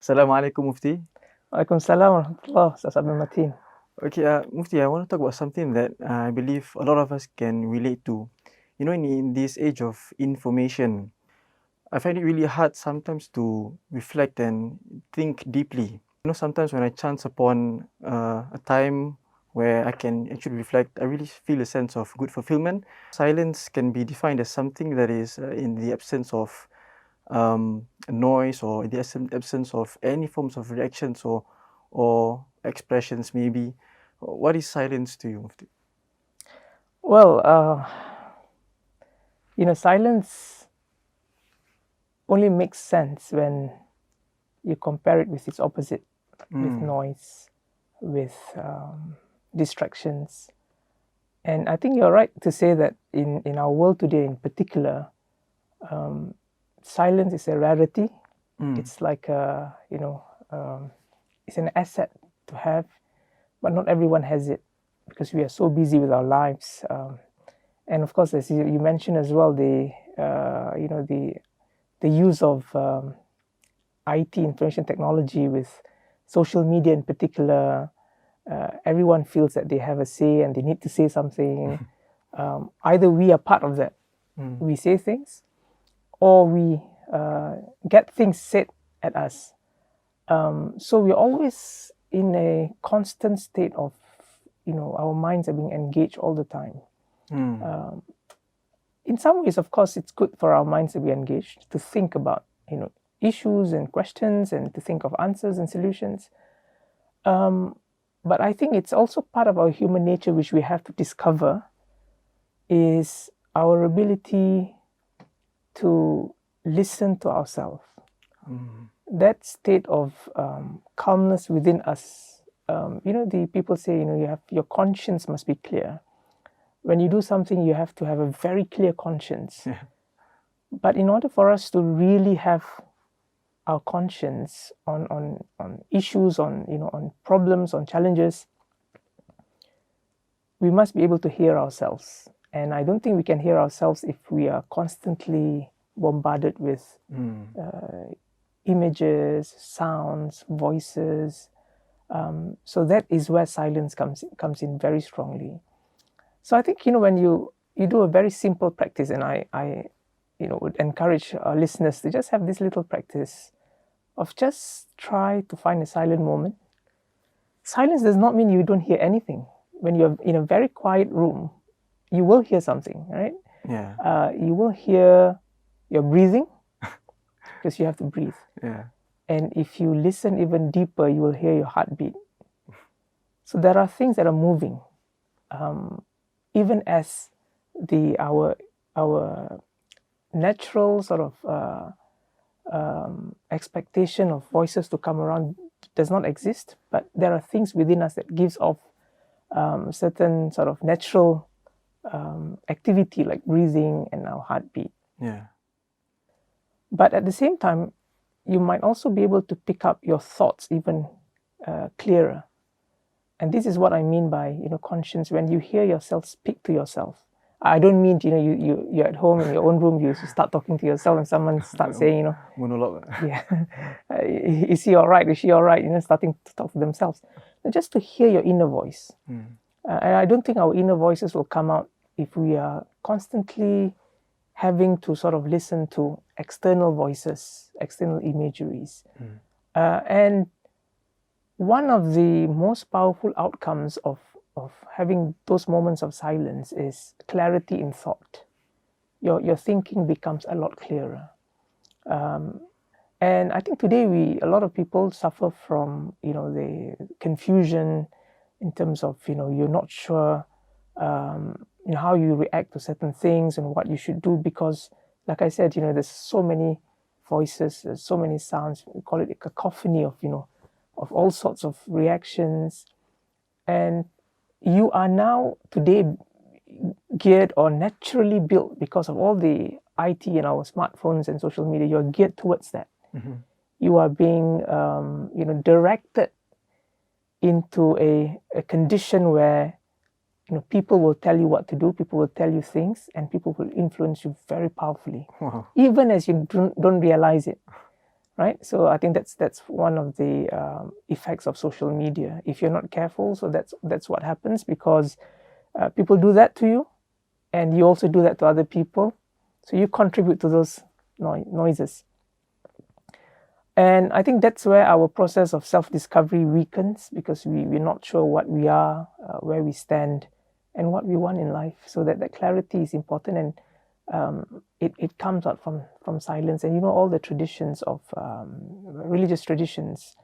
Assalamualaikum, Mufti. Waalaikumsalam warahmatullah, Ustaz Mateen. Okay, Mufti, I want to talk about something that I believe a lot of us can relate to. You know, in this age of information, I find it really hard sometimes to reflect and think deeply. You know, sometimes when I chance upon a time where I can actually reflect, I really feel a sense of good fulfillment. Silence can be defined as something that is in the absence of noise, or in the absence of any forms of reactions or expressions maybe. What is silence to you, Mufti? Well, silence only makes sense when you compare it with its opposite, with noise, with distractions. And I think you're right to say that in our world today in particular, silence is a rarity. It's like it's an asset to have, but not everyone has it because we are so busy with our lives. And of course, as you mentioned as well, the use of IT, information technology, with social media in particular, everyone feels that they have a say and they need to say something. Either we are part of that, we say things, or we get things said at us. So we're always in a constant state of, our minds are being engaged all the time. In some ways, of course, it's good for our minds to be engaged, to think about, issues and questions and to think of answers and solutions. But I think it's also part of our human nature, which we have to discover, is our ability to listen to ourselves. That state of calmness within us. The people say, your conscience must be clear. When you do something, you have to have a very clear conscience. Yeah. But in order for us to really have our conscience on issues, on problems, on challenges, we must be able to hear ourselves. And I don't think we can hear ourselves if we are constantly bombarded with images, sounds, voices. So that is where silence comes in very strongly. So I think, when you do a very simple practice, and I would encourage our listeners to just have this little practice of just try to find a silent moment. Silence does not mean you don't hear anything. When you're in a very quiet room, you will hear something, right? Yeah. You will hear your breathing, because you have to breathe. Yeah. And if you listen even deeper, you will hear your heartbeat. So there are things that are moving. Even as our natural sort of expectation of voices to come around does not exist, but there are things within us that gives off certain sort of natural activity like breathing and our heartbeat. Yeah. But at the same time, you might also be able to pick up your thoughts even clearer. And this is what I mean by, conscience. When you hear yourself speak to yourself, I don't mean, you're at home in your own room, you start talking to yourself and someone starts saying, monologue. Yeah, is he all right? Is she all right? Starting to talk to themselves. And just to hear your inner voice. And I don't think our inner voices will come out if we are constantly having to sort of listen to external voices, external imageries. And one of the most powerful outcomes of having those moments of silence is clarity in thought. Your thinking becomes a lot clearer. And I think today a lot of people suffer from, the confusion in terms of, you're not sure how you react to certain things and what you should do, because, like I said, there's so many voices, there's so many sounds. We call it a cacophony of, of all sorts of reactions. And you are now today geared or naturally built, because of all the IT and our smartphones and social media, you're geared towards that. You are being, directed into a condition where, people will tell you what to do, people will tell you things, and people will influence you very powerfully. Wow. Even as you don't realize it. right? So I think that's one of the effects of social media. If you're not careful, so that's what happens, because people do that to you, and you also do that to other people. So you contribute to those noises. And I think that's where our process of self-discovery weakens, because we're not sure what we are, where we stand, and what we want in life. So that clarity is important, and it comes out from silence. And all the traditions of religious traditions.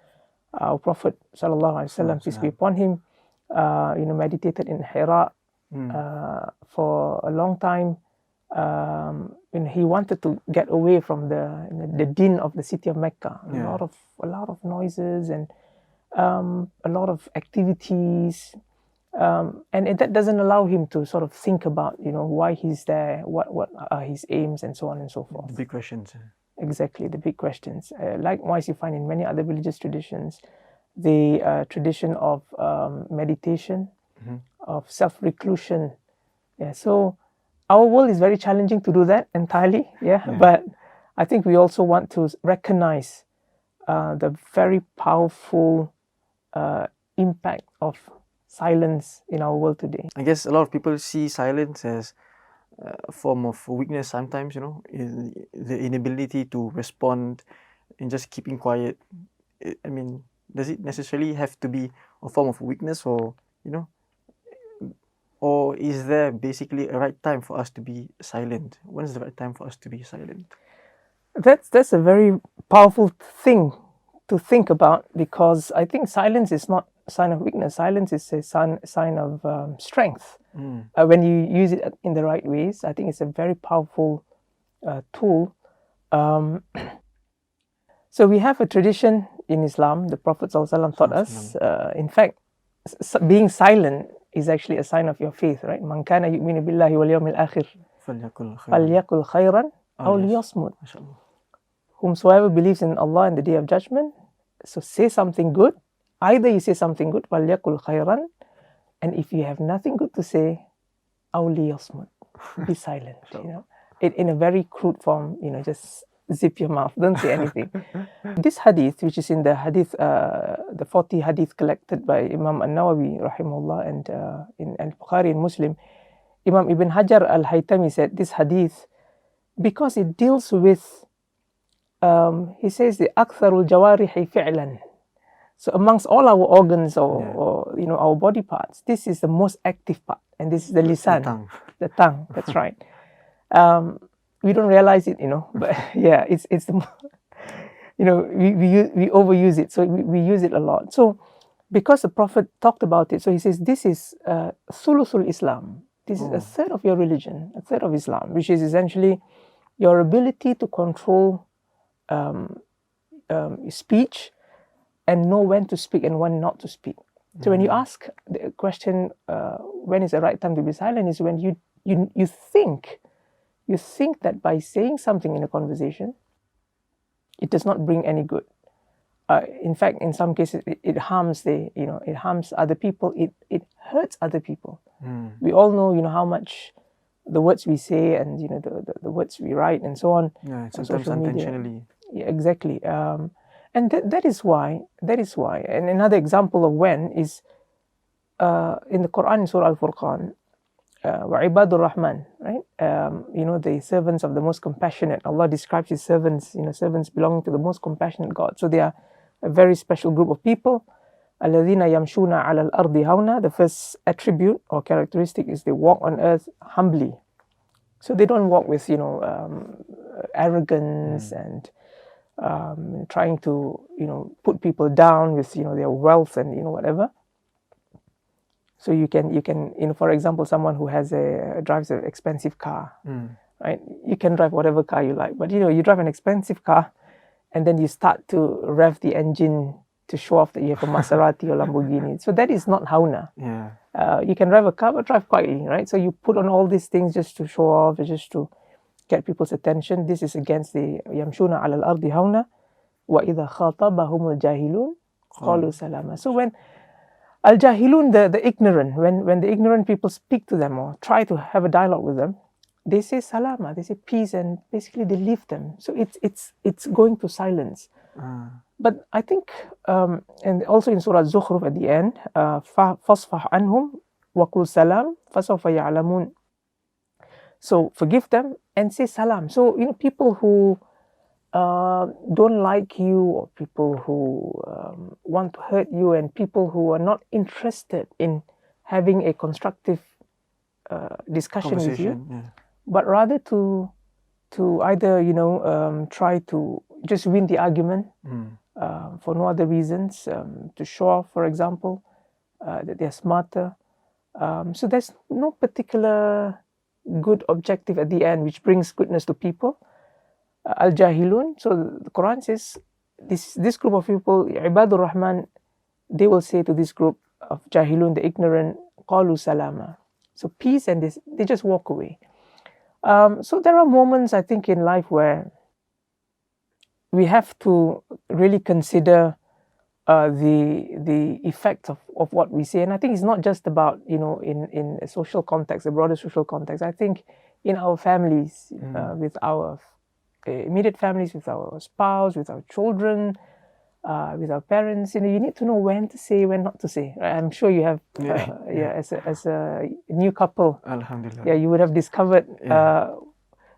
Our Prophet ﷺ, peace be upon him, meditated in Hira for a long time. He wanted to get away from the din of the city of Mecca. A lot of noises and a lot of activities, and that doesn't allow him to sort of think about why he's there, what are his aims, and so on and so forth. The big questions. Exactly, the big questions. Likewise, you find in many other religious traditions the tradition of meditation, of self-reclusion. So our world is very challenging to do that entirely, but I think we also want to recognize the very powerful impact of silence in our world today. I guess a lot of people see silence as a form of weakness sometimes, the inability to respond and just keeping quiet. I mean, does it necessarily have to be a form of weakness, or or is there basically a right time for us to be silent? When is the right time for us to be silent? That's a very powerful thing to think about, because I think silence is not a sign of weakness. Silence is a sign of strength. When you use it in the right ways, I think it's a very powerful tool. So we have a tradition in Islam. The Prophet ﷺ taught us, in fact, being silent is actually a sign of your faith, right? Man kana yu'minu billahi wal yawmil akhir falyakul khayran aw liyasmut. Whomsoever believes in Allah and the Day of Judgment, so say something good. Either you say something good, falyakul khayran, and if you have nothing good to say, aw liyasmut, be silent. In a very crude form, just zip your mouth, don't say anything. This hadith, which is in the hadith, the 40 hadith collected by Imam An-Nawawi rahimahullah, and in Al-Bukhari and Muslim, Imam Ibn Hajar Al-Haytami said this hadith, because it deals with, he says, the aktharul jawarihi fi'lan. So amongst all our organs or our body parts, this is the most active part, and this is the lisan, the tongue. That's right. We don't realize it, but it's the, we overuse it, so we use it a lot. So because the Prophet talked about it, so he says this is thuluthul Islam. This is a third of your religion, a third of Islam, which is essentially your ability to control speech and know when to speak and when not to speak. So when you ask the question, when is the right time to be silent, is when you think that by saying something in a conversation, it does not bring any good. In fact, in some cases, it harms it harms other people. It hurts other people. We all know, how much the words we say and the words we write and so on. Yeah, sometimes unintentionally. Yeah, exactly. And that is why. And another example of when is in the Quran, in Surah Al-Furqan. Ibadur Rahman, right? The servants of the most compassionate. Allah describes his servants, servants belonging to the most compassionate God. So they are a very special group of people. Alladhina yamshuna ala al-ardi hawna. The first attribute or characteristic is they walk on earth humbly. So they don't walk with, arrogance and trying to, put people down with, their wealth and, whatever. So you can, for example, someone who drives an expensive car, right? You can drive whatever car you like, but you drive an expensive car, and then you start to rev the engine to show off that you have a Maserati or Lamborghini. So that is not hauna. Yeah. You can drive a car, but drive quietly, right? So you put on all these things just to show off, just to get people's attention. This is against the yamshuna ala al-ardi hauna wa idha khatabahum al-jahilun qalu salama. So when al-jahilun, the ignorant, when the ignorant people speak to them or try to have a dialogue with them, they say salama, they say peace, and basically they leave them. So it's going to silence. But I think, and also in Surah Zukhruf at the end, فَاصْفَحْ عَنْهُمْ وَقُلْ سَلَامٌ فَسَوْفَ يَعْلَمُونَ. So forgive them and say salam. So, people who don't like you, or people who want to hurt you, and people who are not interested in having a constructive discussion with you, but rather to either try to just win the argument for no other reasons, to show off, for example, that they're smarter. So there's no particular good objective at the end which brings goodness to people. Al-Jahilun, so the Quran says this group of people, Ibadur Rahman, they will say to this group of Jahilun, the ignorant, Qalu Salama. So peace, and they just walk away. So there are moments, I think, in life where we have to really consider the effect of what we say. And I think it's not just about, in a social context, a broader social context. I think in our families, with our immediate families, with our spouse, with our children, with our parents, you need to know when to say, when not to say. Right? I'm sure you have, as a new couple, Alhamdulillah. You would have discovered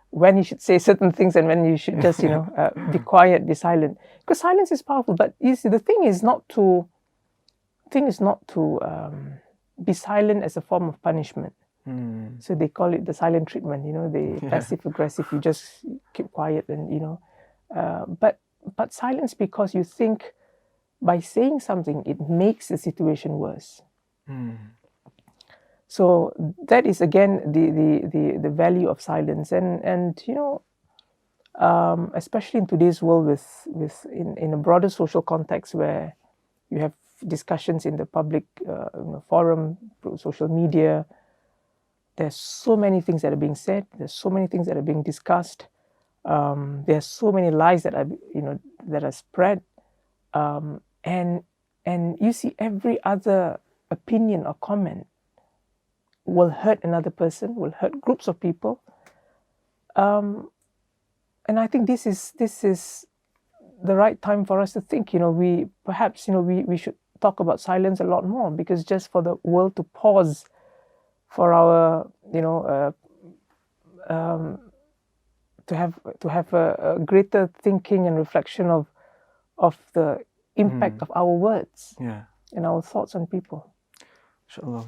when you should say certain things and when you should just, be quiet, be silent. Because silence is powerful. But you see, the thing is not to be silent as a form of punishment. So they call it the silent treatment. The passive aggressive. You just keep quiet, and but silence because you think by saying something it makes the situation worse. So that is again the value of silence, and especially in today's world with in a broader social context where you have discussions in the public forum, social media. There's so many things that are being said. There's so many things that are being discussed. There's so many lies that are that are spread, and you see every other opinion or comment will hurt another person, will hurt groups of people, and I think this is the right time for us to think. We perhaps we should talk about silence a lot more, because just for the world to pause for our to have a greater thinking and reflection of the impact of our words and our thoughts on people. Inshallah.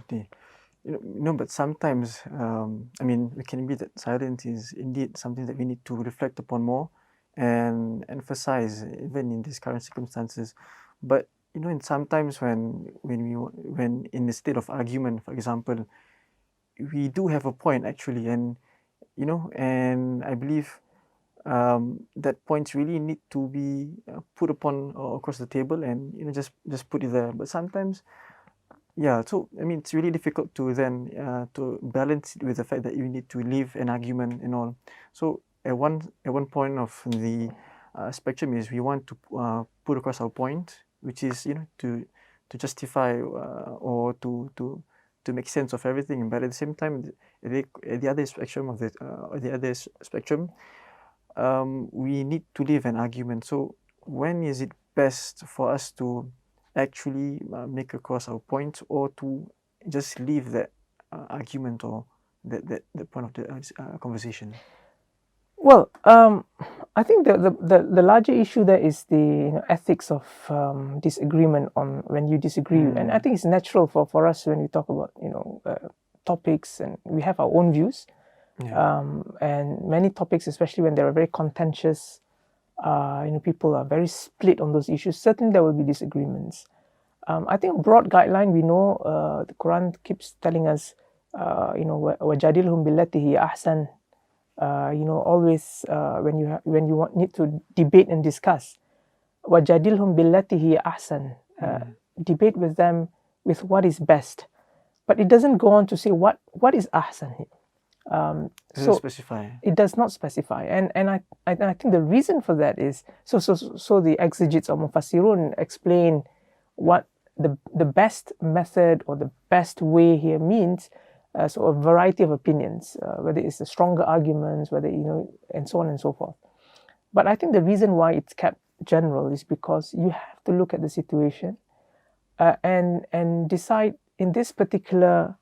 But sometimes we can admit that silence is indeed something that we need to reflect upon more and emphasize even in these current circumstances. But in sometimes when in a state of argument, for example, we do have a point actually, and and I believe that points really need to be put upon or across the table, and just put it there. But sometimes, so it's really difficult to then to balance it with the fact that you need to leave an argument and all. So at one point of the spectrum is we want to put across our point, which is to justify or to make sense of everything, but at the same time, at the other spectrum of we need to leave an argument. So when is it best for us to actually make across our point, or to just leave that argument or that point of the conversation? Well, I think the larger issue there is the ethics of disagreement on when you disagree, and I think it's natural for us when we talk about topics, and we have our own views, and many topics, especially when they are very contentious, people are very split on those issues. Certainly, there will be disagreements. I think a broad guideline, we know the Quran keeps telling us, وَجَادِلْهُمْ بِالَّتِي هِيَ أَحْسَنُ. Always when you need to debate and discuss, وَجَادِلْهُمْ بِالَّتِي هِيَ أَحْسَنُ. Debate with them with what is best, but it doesn't go on to say what is ahsan here. Doesn't specify. It does not specify, and I think the reason for that is so the exegetes or mufassirun explain what the best method or the best way here means. So a variety of opinions, whether it's the stronger arguments, whether and so on and so forth. But I think the reason why it's kept general is because you have to look at the situation and decide in this particular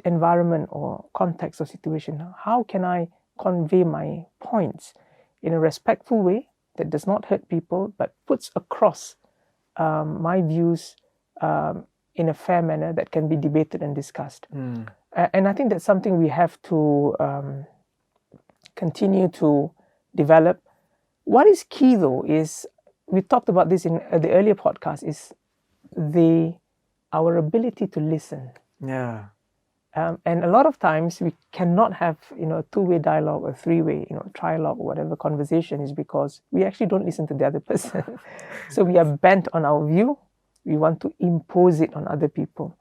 environment or context or situation, how can I convey my points in a respectful way that does not hurt people but puts across my views in a fair manner that can be debated and discussed. And I think that's something we have to continue to develop. What is key though is, we talked about this in the earlier podcast, is our ability to listen. Yeah. And a lot of times we cannot have a two-way dialogue or three-way trialogue or whatever conversation, is because we actually don't listen to the other person. So we are bent on our view. We want to impose it on other people.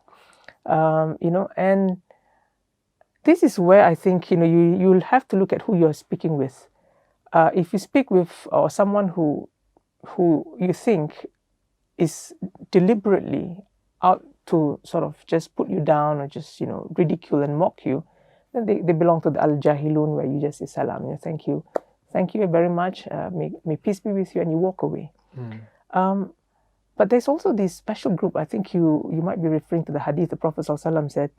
And this is where I think you'll have to look at who you're speaking with. If you speak with someone who you think is deliberately out to sort of just put you down or just ridicule and mock you, then they belong to the al-jahilun, where you just say salam, thank you very much, may peace be with you, and you walk away. But there's also this special group. I think you might be referring to the hadith. The Prophet ﷺ said,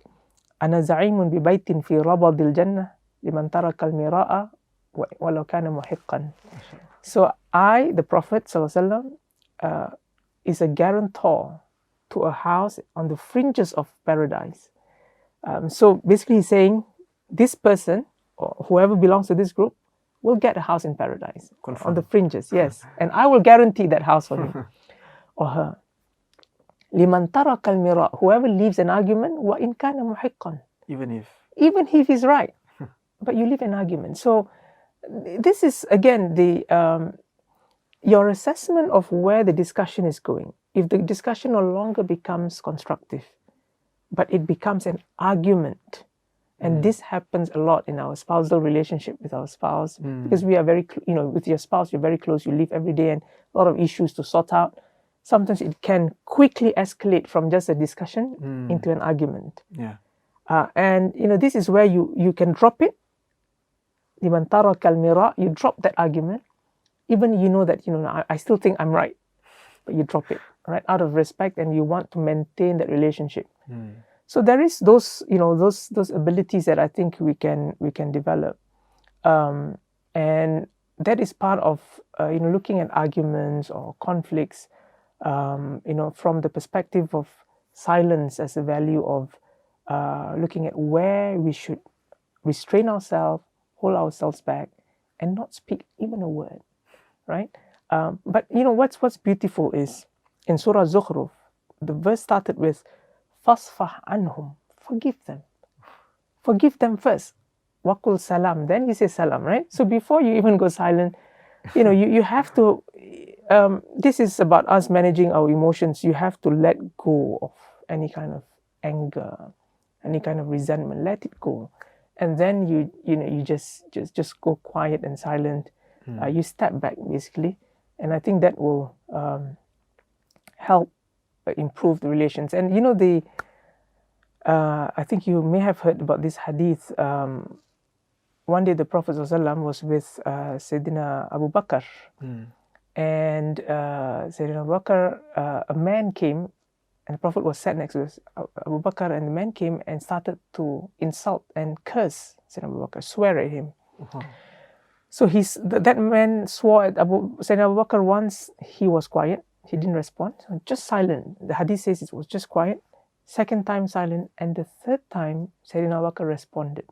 "Ana za'imun bi baytin fi rabadil jannah liman taraka al-mira'a walau kana muhiqqan." So I, the Prophet ﷺ, is a guarantor to a house on the fringes of paradise. So basically he's saying, this person, or whoever belongs to this group, will get a house in paradise. On the fringes, yes. And I will guarantee that house for him or her. Liman taraka al-mira, whoever leaves an argument, wa in kana muhiqqan. Even if he's right. But you leave an argument. So this is, again, your assessment of where the discussion is going. If the discussion no longer becomes constructive, but it becomes an argument, and this happens a lot in our spousal relationship with our spouse, because we are very, with your spouse, you're very close, you live every day, and a lot of issues to sort out. Sometimes it can quickly escalate from just a discussion into an argument. Yeah. And this is where you can drop it. Liman taraka al-mira, you drop that argument, even that I still think I'm right, but you drop it, right, out of respect, and you want to maintain that relationship. So there is those abilities that I think we can develop, and that is part of looking at arguments or conflicts, from the perspective of silence as a value of looking at where we should restrain ourselves, hold ourselves back, and not speak even a word, right? But what's beautiful is in Surah Zukhruf, the verse started with "Fasfah anhum," forgive them first. Waqul salam, then you say salam, right? So before you even go silent, you have to. This is about us managing our emotions. You have to let go of any kind of anger, any kind of resentment. Let it go, and then you just go quiet and silent. You step back basically, and I think that will help improve the relations. And I think you may have heard about this hadith. One day the Prophet ﷺ was with Sayyidina Abu Bakr, and Sayyidina Abu Bakr, a man came, and the Prophet was sat next to Abu Bakr, and the man came and started to insult and curse Sayyidina Abu Bakr, swear at him. So that man swore at Sayyidina Abu Bakr once. He was quiet. He didn't respond. Just silent. The hadith says it was just quiet. Second time silent. And the third time, Sayyidina Abu Bakr responded.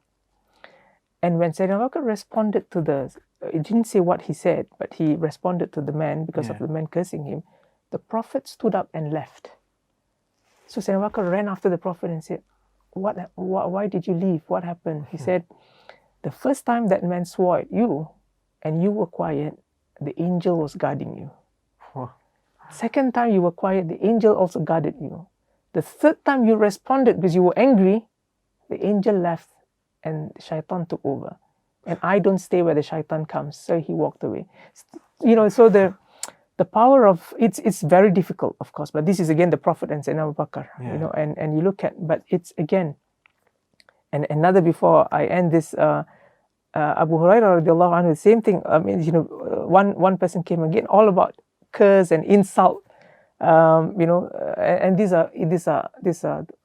And when Sayyidina Abu Bakr responded it didn't say what he said, but he responded to the man because of the man cursing him. The Prophet stood up and left. So Sayyidina Abu Bakr ran after the Prophet and said, why did you leave? What happened? He said, the first time that man swore at you and you were quiet, the angel was guarding you. Second time you were quiet, the angel also guarded you. The third time you responded because you were angry, the angel left and shaitan took over. And I don't stay where the shaitan comes. So he walked away. So the power of, it's very difficult, of course, but this is again the Prophet and Sayyidina Abu Bakr, and you look at, but it's again, and another before I end this, Abu Hurairah radiallahu anhu, the same thing. I mean, one person came again, all about curse and insult. And these are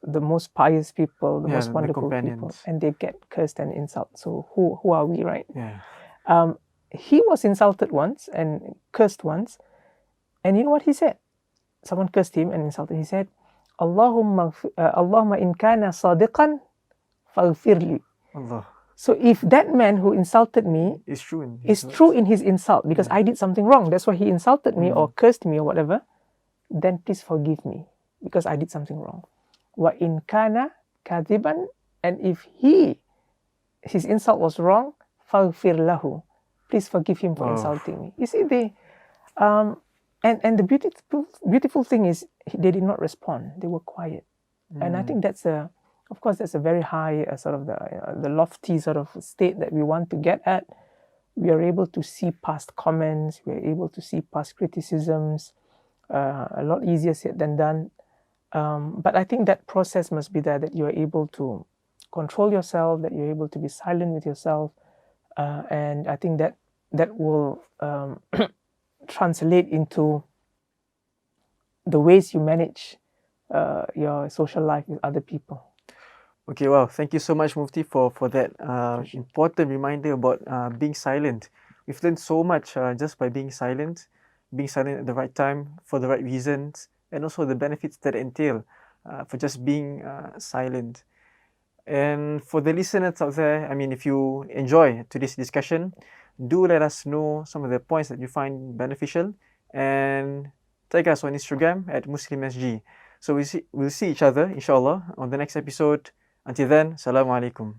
the most pious people, the most wonderful people, and they get cursed and insult. So who are we, right? Yeah. He was insulted once and cursed once, and you know what he said? Someone cursed him and insulted. He said, Allahumma in kana sadiqan faghfirli. Allah. So if that man who insulted me is true in his insult, because I did something wrong, that's why he insulted me or cursed me or whatever, then please forgive me because I did something wrong. Wa in kana kadiban, and if his insult was wrong, faghfir lahu, please forgive him for insulting me. You see, and the beautiful thing is they did not respond. They were quiet, and I think that's a very high sort of the lofty sort of state that we want to get at. We are able to see past comments. We are able to see past criticisms. A lot easier said than done. But I think that process must be there, that you are able to control yourself, that you're able to be silent with yourself, and I think that will translate into the ways you manage your social life with other people. Okay, wow. Thank you so much, Mufti, for that important reminder about being silent. We've learned so much just by being silent at the right time, for the right reasons, and also the benefits that entail for just being silent. And for the listeners out there, I mean, if you enjoy today's discussion, do let us know some of the points that you find beneficial, and tag us on Instagram at Muslim.Sg. So we'll see each other, inshallah, on the next episode. Until then, Assalamu alaikum.